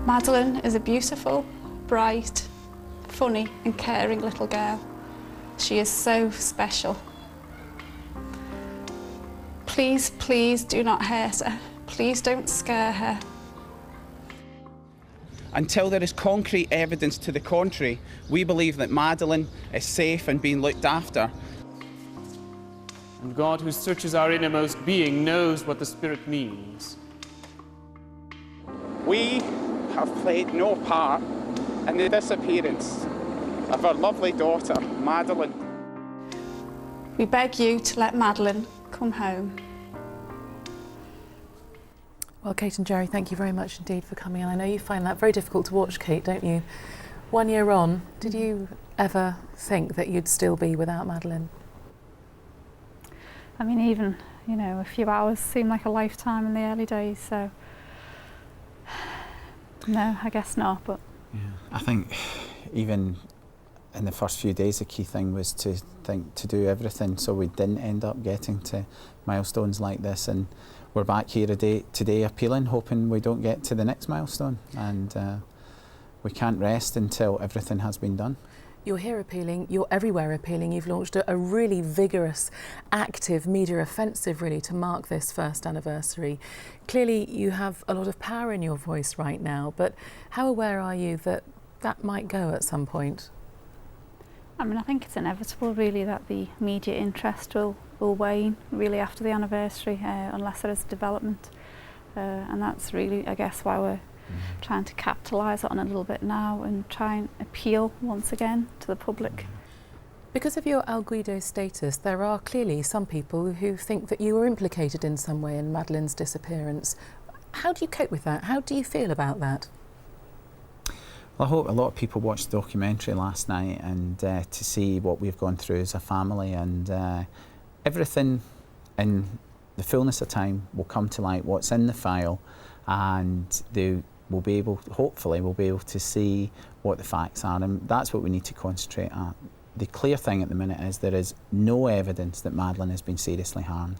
Madeleine is a beautiful, bright, funny and caring little girl. She is so special. Please, please do not hurt her. Please don't scare her. Until there is concrete evidence to the contrary, we believe that Madeleine is safe and being looked after. And God, who searches our innermost being, knows what the Spirit means. We have played no part in the disappearance of our lovely daughter, Madeleine. We beg you to let Madeleine come home. Well, Kate and Gerry, thank you very much indeed for coming in. I know you find that very difficult to watch, Kate, don't you? 1 year on, did you ever think that you'd still be without Madeleine? I mean, even, you know, a few hours seemed like a lifetime in the early days, so no, I guess not, but... Yeah, I think even in the first few days the key thing was to do everything so we didn't end up getting to milestones like this, and we're back here today appealing, hoping we don't get to the next milestone, and we can't rest until everything has been done. You're here appealing, you're everywhere appealing. You've launched a really vigorous, active media offensive really to mark this first anniversary. Clearly you have a lot of power in your voice right now, but how aware are you that that might go at some point? I mean, I think it's inevitable really that the media interest will wane really after the anniversary, unless there is a development. And that's really, I guess, why we're trying to capitalise on it a little bit now and try and appeal once again to the public. Because of your El Guido status, there are clearly some people who think that you were implicated in some way in Madeleine's disappearance. How do you cope with that? How do you feel about that? Well, I hope a lot of people watched the documentary last night and to see what we've gone through as a family, and everything in the fullness of time will come to light, what's in the file, and they will be able, hopefully, we'll be able to see what the facts are, and that's what we need to concentrate at. The clear thing at the minute is there is no evidence that Madeleine has been seriously harmed.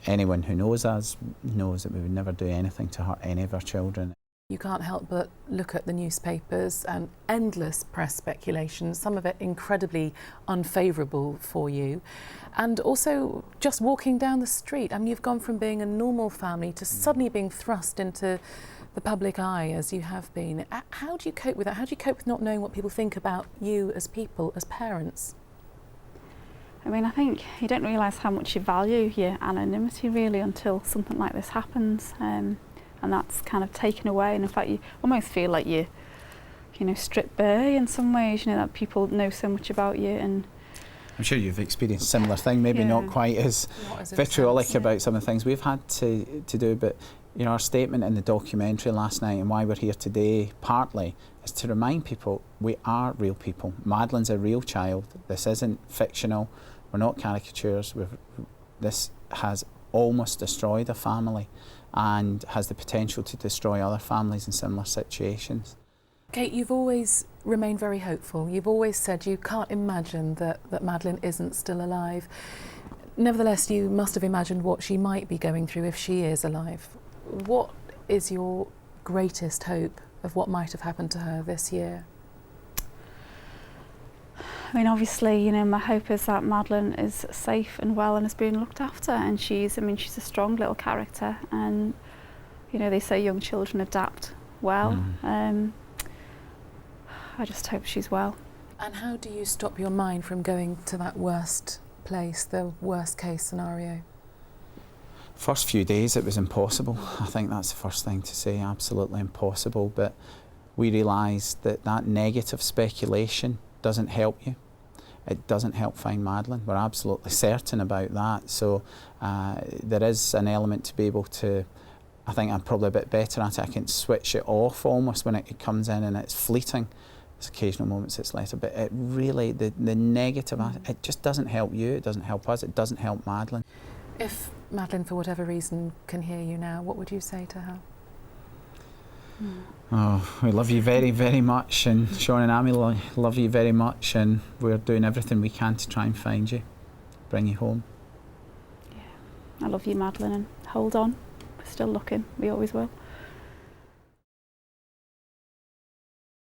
Anyone who knows us knows that we would never do anything to hurt any of our children. You can't help but look at the newspapers and endless press speculation, some of it incredibly unfavourable for you. And also just walking down the street, I mean, you've gone from being a normal family to suddenly being thrust into the public eye as you have been. How do you cope with that? How do you cope with not knowing what people think about you as people, as parents? I mean, I think you don't realise how much you value your anonymity really until something like this happens. And that's kind of taken away, and in fact you almost feel like you know, stripped bare in some ways, you know, that people know so much about you. And I'm sure you've experienced a similar thing, maybe not quite as vitriolic about some of the things we've had to do, but you know, our statement in the documentary last night and why we're here today partly is to remind people we are real people. Madeleine's a real child. This isn't fictional. We're not caricatures. This has almost destroyed a family and has the potential to destroy other families in similar situations. Kate, you've always remained very hopeful. You've always said you can't imagine that Madeleine isn't still alive. Nevertheless, you must have imagined what she might be going through if she is alive. What is your greatest hope of what might have happened to her this year? I mean, obviously, you know, my hope is that Madeleine is safe and well and is being looked after, and she's a strong little character, and you know, they say young children adapt well. I just hope she's well. And how do you stop your mind from going to that worst place, the worst case scenario? First few days it was impossible. I think that's the first thing to say, absolutely impossible, but we realised that that negative speculation doesn't help you. It doesn't help find Madeleine. We're absolutely certain about that. So there is an element to be able to, I think I'm probably a bit better at it. I can switch it off almost when it comes in and it's fleeting. There's occasional moments it's later, but it really, the negative, it just doesn't help you, it doesn't help us, it doesn't help Madeleine. If Madeleine, for whatever reason, can hear you now, what would you say to her? Oh, we love you very, very much, and Sean and Amy love you very much, and we're doing everything we can to try and find you, bring you home. Yeah, I love you, Madeleine, and hold on. We're still looking. We always will.